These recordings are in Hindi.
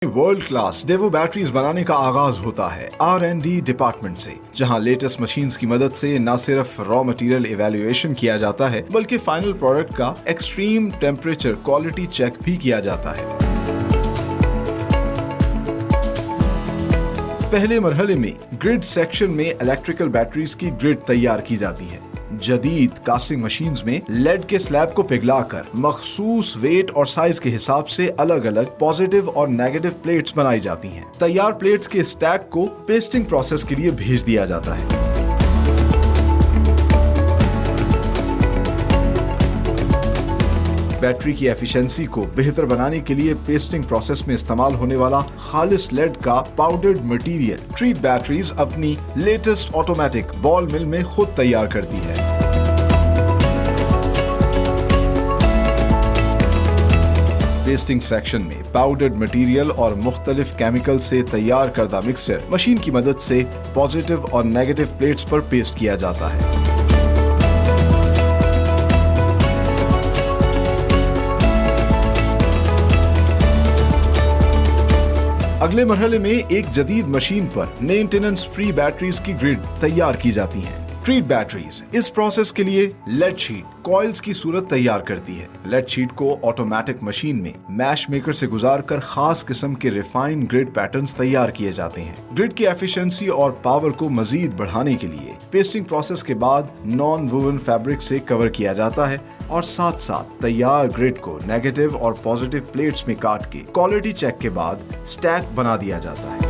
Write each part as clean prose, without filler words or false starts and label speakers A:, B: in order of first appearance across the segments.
A: वर्ल्ड क्लास डेवो बैटरीज बनाने का आगाज होता है R&D डिपार्टमेंट से, जहां लेटेस्ट मशीन्स की मदद से न सिर्फ रॉ मटेरियल इवैल्यूएशन किया जाता है बल्कि फाइनल प्रोडक्ट का एक्सट्रीम टेम्परेचर क्वालिटी चेक भी किया जाता है। पहले मरहले में ग्रिड सेक्शन में इलेक्ट्रिकल बैटरीज की ग्रिड तैयार की जाती है। जदीद कास्टिंग मशीन्स में लेड के स्लैब को पिघलाकर मखसूस वेट और साइज के हिसाब से अलग अलग पॉजिटिव और नेगेटिव प्लेट्स बनाई जाती हैं। तैयार प्लेट्स के स्टैक को पेस्टिंग प्रोसेस के लिए भेज दिया जाता है। बैटरी की एफिशिएंसी को बेहतर बनाने के लिए पेस्टिंग प्रोसेस में इस्तेमाल होने वाला खालिस लेड का पाउडर्ड मटेरियल ट्रीट बैटरीज अपनी लेटेस्ट ऑटोमेटिक बॉल मिल में खुद तैयार करती है। पेस्टिंग सेक्शन में पाउडर्ड मटेरियल और मुख्तलिफ केमिकल से तैयार करदा मिक्सचर मशीन की मदद से पॉजिटिव और नेगेटिव प्लेट्स पर पेस्ट किया जाता है। अगले मरहले में एक जदीद मशीन पर मेंटेनेंस फ्री बैटरीज की ग्रिड तैयार की जाती हैं। ट्रीट बैटरीज इस प्रोसेस के लिए लेड शीट कॉइल्स की सूरत तैयार करती है। लेड शीट को ऑटोमेटिक मशीन में मैश मेकर से गुजारकर खास किस्म के रिफाइंड ग्रिड पैटर्न्स तैयार किए जाते हैं। ग्रिड की एफिशिएंसी और पावर को मजीद बढ़ाने के लिए पेस्टिंग प्रोसेस के बाद नॉन वुवन फैब्रिक से कवर किया जाता है और साथ साथ तैयार ग्रिड को नेगेटिव और पॉजिटिव प्लेट्स में काट के क्वालिटी चेक के बाद स्टैक बना दिया जाता है।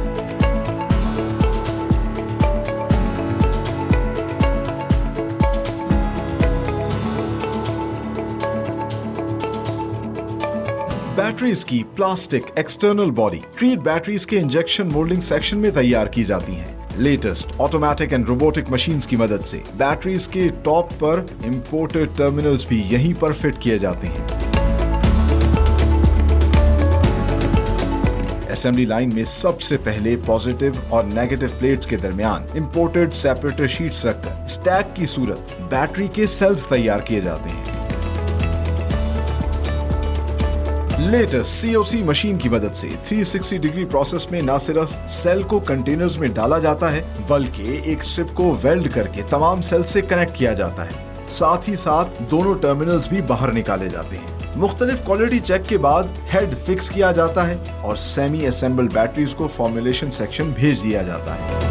A: बैटरीज की plastic external body treat batteries के इंजेक्शन मोल्डिंग सेक्शन में तैयार की जाती हैं। Latest automatic and robotic machines की मदद से बैटरीज के टॉप पर इंपोर्टेड टर्मिनल्स भी यहीं पर फिट किए जाते हैं। असेंबली लाइन में सबसे पहले पॉजिटिव और नेगेटिव प्लेट्स के दरमियान इंपोर्टेड सेपरेटर शीट्स रखकर स्टैक की सूरत बैटरी के सेल्स तैयार किए जाते हैं। लेटेस्ट COC मशीन की मदद से 360 डिग्री प्रोसेस में न सिर्फ सेल को कंटेनर्स में डाला जाता है बल्कि एक स्ट्रिप को वेल्ड करके तमाम सेल से कनेक्ट किया जाता है। साथ ही साथ दोनों टर्मिनल्स भी बाहर निकाले जाते हैं। मुख्तलिफ क्वालिटी चेक के बाद हेड फिक्स किया जाता है और सेमी असेंबल्ड बैटरीज को फॉर्मुलेशन सेक्शन भेज दिया जाता है।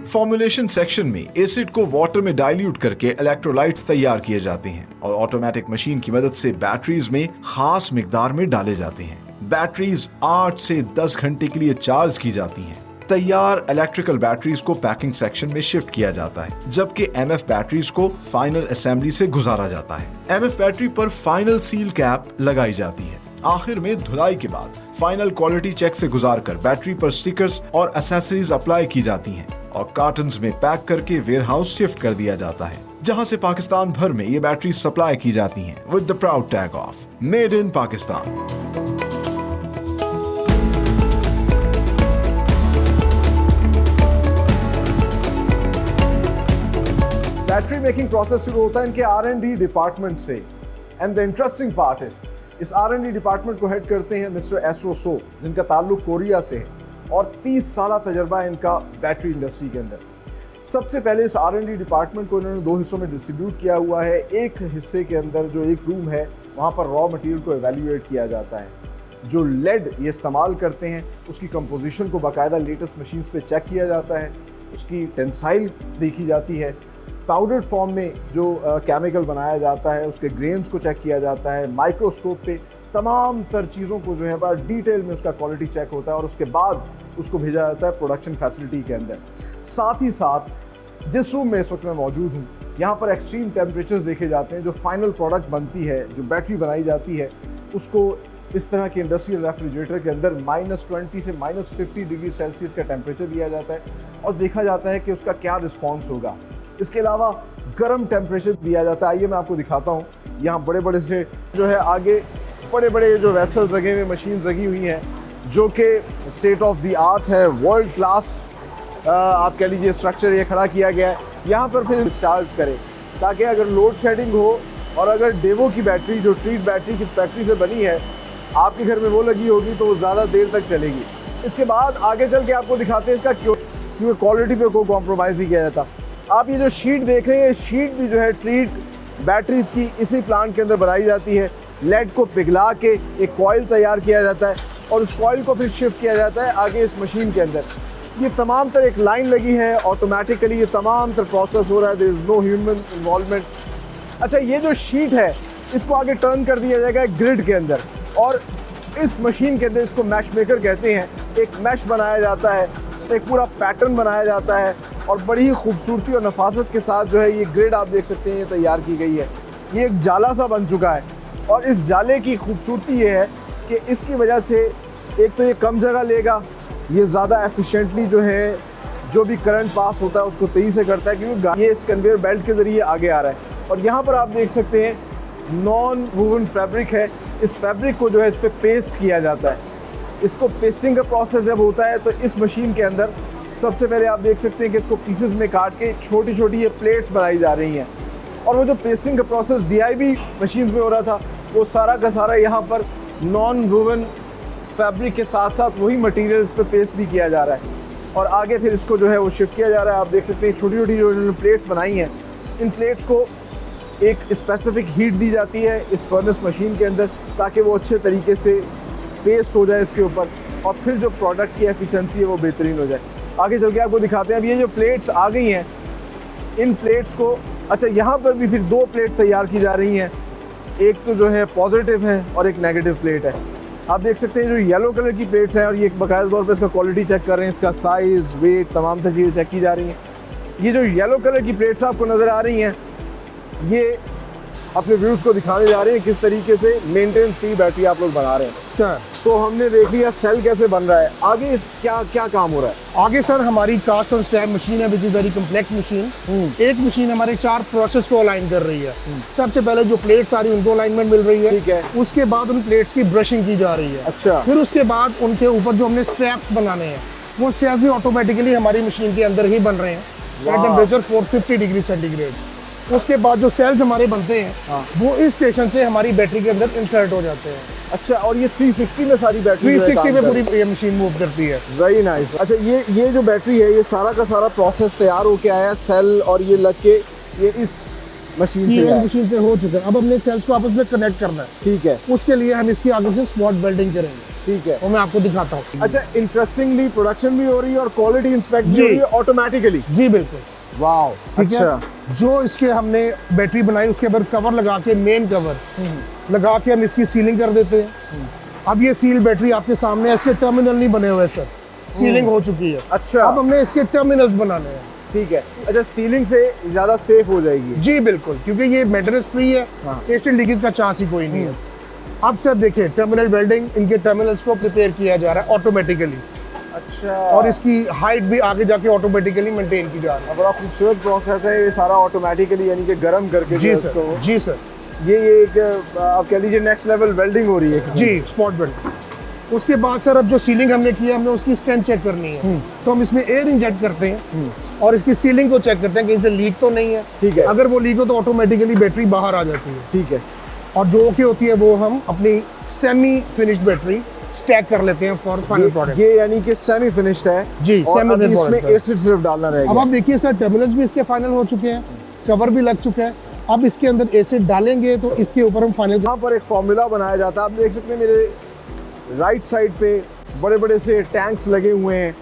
A: फॉर्मुलेशन सेक्शन में एसिड को वाटर में डाइल्यूट करके इलेक्ट्रोलाइट्स तैयार किए जाते हैं और ऑटोमेटिक मशीन की मदद से बैटरीज में खास मिकदार में डाले जाते हैं। बैटरीज 8 से 10 घंटे के लिए चार्ज की जाती हैं। तैयार इलेक्ट्रिकल बैटरीज को पैकिंग सेक्शन में शिफ्ट किया जाता है, जबकि MF बैटरीज को फाइनल असेंबली से गुजारा जाता है। MF बैटरी पर फाइनल सील कैप लगाई जाती है। आखिर में धुलाई के बाद फाइनल क्वालिटी चेक से गुजारकर बैटरी पर स्टिकर्स और एक्सेसरीज अप्लाई की जाती हैं और कार्टन्स में पैक करके वेयरहाउस शिफ्ट कर दिया जाता है, जहां से पाकिस्तान भर में ये बैटरी सप्लाई की जाती हैं with the proud tag of made in Pakistan.
B: Battery making process शुरू होता है इनके R&D डिपार्टमेंट से। And the interesting part is इस R&D डिपार्टमेंट को हेड करते हैं मिस्टर एस्ट्रो सो, जिनका ताल्लुक कोरिया से है और 30 साल तजर्बा है इनका बैटरी इंडस्ट्री के अंदर। सबसे पहले इस R&D डिपार्टमेंट को इन्होंने 2 हिस्सों में डिस्ट्रीब्यूट किया हुआ है। एक हिस्से के अंदर जो एक रूम है वहाँ पर रॉ मटेरियल को एवेल्यूएट किया जाता है। जो लेड ये इस्तेमाल करते हैं उसकी कंपोजिशन को बाकायदा लेटेस्ट मशीन्स पे चेक किया जाता है, उसकी टेंसाइल देखी जाती है। पाउडर्ड फॉर्म में जो केमिकल बनाया जाता है उसके ग्रेन्स को चेक किया जाता है। माइक्रोस्कोप पे तमाम तर चीज़ों को जो है बड़ा डिटेल में उसका क्वालिटी चेक होता है और उसके बाद उसको भेजा जाता है प्रोडक्शन फैसिलिटी के अंदर। साथ ही साथ जिस रूम में इस वक्त मैं मौजूद हूँ यहाँ पर एक्सट्रीम टेम्परेचर्स देखे जाते हैं। जो फाइनल प्रोडक्ट बनती है, जो बैटरी बनाई जाती है, उसको इस तरह के इंडस्ट्रियल रेफ्रिजरेटर के अंदर -20 से -50 डिग्री सेल्सियस का टेम्परेचर दिया जाता है और देखा जाता है कि उसका क्या रिस्पॉन्स होगा। इसके अलावा गर्म टेम्परेचर दिया जाता है। आइए मैं आपको दिखाता हूँ। यहाँ बड़े बड़े से जो है आगे बड़े बड़े जो वेसल्स लगे हुए, मशीन्स लगी हुई हैं जो कि स्टेट ऑफ द आर्ट है, वर्ल्ड क्लास आप कह लीजिए स्ट्रक्चर ये खड़ा किया गया है। यहाँ पर फिर डिस्चार्ज करें ताकि अगर लोड शेडिंग हो और अगर डेवो की बैटरी जो ट्रीट बैटरी किस फैक्ट्री से बनी है आपके घर में वो लगी होगी तो वो ज़्यादा देर तक चलेगी। इसके बाद आगे चल के आपको दिखाते हैं इसका क्योंकि क्वालिटी पे कोई कॉम्प्रोमाइज़ नहीं किया जाता। आप ये जो शीट देख रहे हैं, ये शीट भी जो है ट्रीट बैटरीज की इसी प्लांट के अंदर बनाई जाती है। लेड को पिघला के एक कॉइल तैयार किया जाता है और उस कॉइल को फिर शिफ्ट किया जाता है आगे इस मशीन के अंदर। ये तमाम तर एक लाइन लगी है, ऑटोमेटिकली ये तमाम तर प्रोसेस हो रहा है, there is no human involvement. अच्छा, ये जो शीट है इसको आगे टर्न कर दिया जाएगा एक ग्रिड के अंदर और इस मशीन के अंदर इसको मैश मेकर कहते हैं। एक मैश बनाया जाता है, एक पूरा पैटर्न बनाया जाता है और बड़ी ही खूबसूरती और नफासत के साथ जो है ये ग्रिड आप देख सकते हैं ये तैयार की गई है। ये एक जाला सा बन चुका है और इस जाले की खूबसूरती ये है कि इसकी वजह से एक तो ये कम जगह लेगा, ये ज़्यादा एफिशिएंटली जो है जो भी करंट पास होता है उसको तेज़ी से करता है क्योंकि ये इस कन्वेयर बेल्ट के ज़रिए आगे आ रहा है। और यहाँ पर आप देख सकते हैं नॉन वूवन फैब्रिक है। इस फैब्रिक को जो है इस पर पेस्ट किया जाता है। इसको पेस्टिंग का प्रोसेस जब होता है तो इस मशीन के अंदर सबसे पहले आप देख सकते हैं कि इसको पीसेस में काट के छोटी छोटी ये प्लेट्स बनाई जा रही हैं और वो जो पेस्टिंग का प्रोसेस DIB मशीन में हो रहा था वो सारा का सारा यहाँ पर नॉन वूवन फैब्रिक के साथ साथ वही मटेरियल इस पर पेस्ट भी किया जा रहा है और आगे फिर इसको जो है वो शिफ्ट किया जा रहा है। आप देख सकते हैं छोटी छोटी जो प्लेट्स बनाई हैं, इन प्लेट्स को एक स्पेसिफिक हीट दी जाती है इस फर्नेस मशीन के अंदर ताकि वो अच्छे तरीके से पेस्ट हो जाए इसके ऊपर और फिर जो प्रोडक्ट की एफिशिएंसी है वो बेहतरीन हो जाए। आगे चल के आपको दिखाते हैं। अब ये जो प्लेट्स आ गई हैं इन प्लेट्स को, अच्छा यहाँ पर भी फिर 2 प्लेट्स तैयार की जा रही हैं। एक तो जो है पॉजिटिव है और एक नेगेटिव प्लेट है। आप देख सकते हैं जो येलो कलर की प्लेट्स हैं और ये बाकायदा तौर पर इसका क्वालिटी चेक कर रहे हैं, इसका साइज़, वेट, तमाम तर चीज़ें चेक की जा रही हैं। ये जो येलो कलर की प्लेट्स आपको नज़र आ रही हैं ये अपने व्यूज़ को दिखाने जा रहे हैं किस तरीके से मेंटेनेंस फ्री बैटरी आप लोग बना रहे हैं।
C: सर
B: तो हमने देख लिया सेल कैसे बन रहा है, आगे इस क्या क्या काम हो रहा है?
C: आगे सर हमारी कास्ट और स्टैम्प मशीन है which is very complex machine. एक मशीन हमारे 4 प्रोसेस को अलाइन कर रही है। सबसे पहले जो प्लेट्स आ रही है उनको अलाइनमेंट मिल रही है,
B: ठीक है।
C: उसके बाद उन प्लेट्स की ब्रशिंग की जा रही है।
B: अच्छा,
C: फिर उसके बाद उनके ऊपर जो हमने स्ट्रैप्स बनाने हैं वो स्ट्रैप्स भी ऑटोमेटिकली हमारी मशीन के अंदर ही बन रहे हैं एट टेम्परेचर 450 डिग्री सेंटीग्रेड। उसके बाद जो सेल्स हमारे बनते हैं वो इस स्टेशन से हमारी बैटरी के अंदर इंसर्ट हो जाते हैं।
B: अच्छा, और ये 360 में सारी बैटरी
C: 360 में पूरी ये मशीन मूव करती है।
B: Very nice. अच्छा, ये जो बैटरी है ये सारा का सारा प्रोसेस तैयार होके आया है, सेल और ये लग के ये इस मशीन
C: से हो चुका है। अब हमने सेल्स को आपस में कनेक्ट करना है,
B: ठीक है।
C: उसके लिए हम इसकी आगे से स्पॉट वेल्डिंग करेंगे,
B: ठीक है,
C: वो मैं आपको दिखाता हूँ।
B: अच्छा, इंटरेस्टिंगली प्रोडक्शन भी हो रही है और क्वालिटी इंस्पेक्ट भी हो रही है ऑटोमेटिकली।
C: जी बिल्कुल।
B: वाओ, अच्छा।
C: जो इसके हमने बैटरी बनाई उसके ऊपर कवर लगा के, मेन कवर लगा के हम इसकी सीलिंग कर देते हैं। अब ये सील बैटरी आपके सामने है, इसके टर्मिनल नहीं बने हुए सर, सीलिंग हो चुकी है।
B: अच्छा,
C: अब हमने इसके टर्मिनल्स बनाने हैं,
B: ठीक है। अच्छा, सीलिंग से ज्यादा सेफ हो जाएगी।
C: जी बिल्कुल, क्योंकि ये मेंटेनेंस फ्री है, एसिड लीकेज का चांस ही कोई नहीं है। अब सर देखिए टर्मिनल वेल्डिंग, इनके टर्मिनल्स को प्रिपेयर किया जा रहा है ऑटोमेटिकली।
B: अच्छा,
C: और इसकी हाइट भी आगे जाके ऑटोमेटिकली मेंटेन की जा रही है।
B: बड़ा खूबसूरत प्रोसेस है ये सारा ऑटोमेटिकली, यानी कि गर्म करके।
C: जी सर, जी सर।
B: ये एक आप कह लीजिए नेक्स्ट लेवल वेल्डिंग हो रही है।
C: जी, स्पॉट वेल्ड। उसके बाद सर अब जो सीलिंग हमने किया हमने उसकी स्ट्रेंथ चेक करनी है, तो हम इसमें एयर इंजेक्ट करते हैं और इसकी सीलिंग को चेक करते हैं कहीं से लीक तो नहीं है।
B: ठीक है, अगर
C: वो लीक हो तो ऑटोमेटिकली बैटरी बाहर आ जाती है।
B: ठीक है।
C: और जो की होती है वो हम अपनी सेमी फिनिश्ड बैटरी स्टैक कर लेते हैं फॉर फाइनल प्रोडक्ट।
B: ये यानी कि सेमी फिनिश्ड है
C: जी,
B: और अभी इसमें एसिड सिर्फ डालना रहेगा।
C: अब आप देखिए सर टर्मिनल्स भी इसके फाइनल हो चुके हैं, कवर भी लग चुका है। अब इसके अंदर एसिड डालेंगे तो इसके ऊपर हम फाइनल।
B: यहाँ पर एक फॉर्मूला बनाया जाता है, आप देख सकते हैं मेरे राइट साइड पे बड़े बड़े से टैंक्स लगे हुए हैं।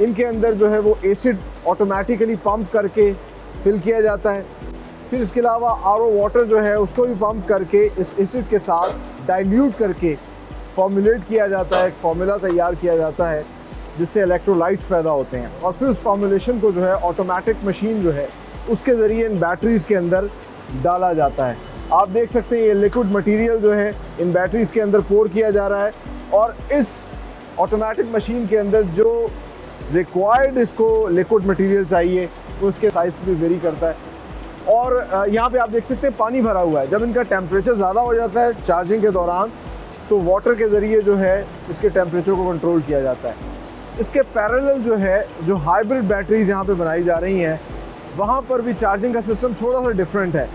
B: इनके अंदर जो है वो एसिड ऑटोमेटिकली पंप करके फिल किया जाता है। फिर इसके अलावा RO वाटर जो है उसको भी पंप करके इस एसिड के साथ डाइल्यूट करके फॉर्मुलेट किया जाता है, एक फार्मूला तैयार किया जाता है जिससे इलेक्ट्रोलाइट्स पैदा होते हैं और फिर उस फॉर्मुलेशन को जो है ऑटोमेटिक मशीन जो है उसके ज़रिए इन बैटरीज़ के अंदर डाला जाता है। आप देख सकते हैं ये लिक्विड मटेरियल जो है इन बैटरीज़ के अंदर पोर किया जा रहा है और इस ऑटोमेटिक मशीन के अंदर जो रिक्वायर्ड इसको लिक्विड मटेरियल चाहिए वो उसके साइज से भी वेरी करता है। और यहाँ पे आप देख सकते हैं पानी भरा हुआ है। जब इनका टेम्परेचर ज़्यादा हो जाता है चार्जिंग के दौरान तो वाटर के ज़रिए जो है इसके टेम्परेचर को कंट्रोल किया जाता है। इसके पैरेलल जो है जो हाइब्रिड बैटरीज यहाँ पे बनाई जा रही हैं वहाँ पर भी चार्जिंग का सिस्टम थोड़ा सा डिफरेंट है।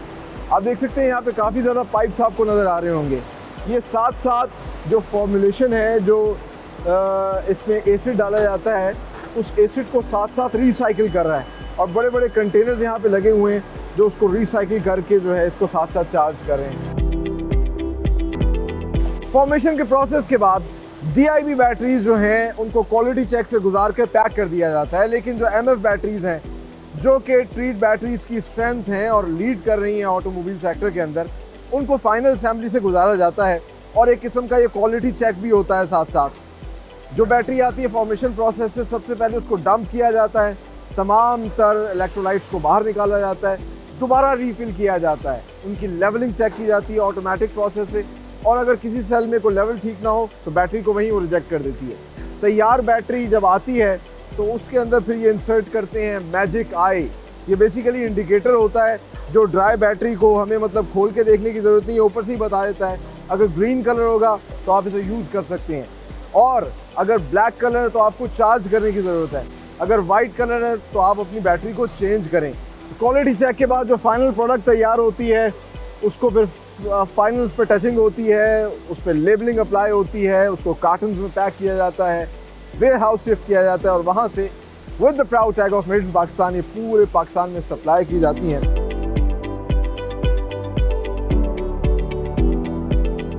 B: आप देख सकते हैं यहाँ पे काफ़ी ज़्यादा पाइप्स आपको नज़र आ रहे होंगे। ये साथ साथ जो फॉर्मुलेशन है, जो इसमें एसिड डाला जाता है, उस एसिड को साथ साथ रिसाइकिल कर रहा है और बड़े बड़े कंटेनर्स यहाँ पे लगे हुए हैं जो उसको रिसाइकिल करके जो है इसको साथ साथ चार्ज कर रहे हैं। फॉर्मेशन के प्रोसेस के बाद DIB बैटरीज जो हैं उनको क्वालिटी चेक से गुजार के पैक कर दिया जाता है, लेकिन जो MF बैटरीज हैं जो कि ट्रीट बैटरीज की स्ट्रेंथ हैं और लीड कर रही हैं ऑटोमोबाइल सेक्टर के अंदर, उनको फाइनल असेंबली से गुजारा जाता है और एक किस्म का ये क्वालिटी चेक भी होता है। साथ साथ जो बैटरी आती है फॉर्मेशन प्रोसेस से, सबसे पहले उसको डंप किया जाता है, तमाम तर इलेक्ट्रोलाइट्स को बाहर निकाला जाता है, दोबारा रीफिल किया जाता है, उनकी लेवलिंग चेक की जाती है ऑटोमेटिक प्रोसेस से, और अगर किसी सेल में कोई लेवल ठीक ना हो तो बैटरी को वहीं वो रिजेक्ट कर देती है। तैयार बैटरी जब आती है तो उसके अंदर फिर ये इंसर्ट करते हैं मैजिक आई। ये बेसिकली इंडिकेटर होता है जो ड्राई बैटरी को हमें मतलब खोल के देखने की ज़रूरत नहीं है, ऊपर से ही बता देता है। अगर ग्रीन कलर होगा तो आप इसे यूज़ कर सकते हैं, और अगर ब्लैक कलर है तो आपको चार्ज करने की ज़रूरत है, अगर वाइट कलर है तो आप अपनी बैटरी को चेंज करें। क्वालिटी चेक के बाद जो फाइनल प्रोडक्ट तैयार होती है उसको फिर फाइनल उस पर टचिंग होती है, उस पर लेबलिंग अप्लाई होती है, उसको कार्टन्स में पैक किया जाता है, वेयर हाउस शिफ्ट किया जाता है और वहाँ से with the proud tag of made in Pakistan ये पूरे पाकिस्तान में सप्लाई की जाती हैं।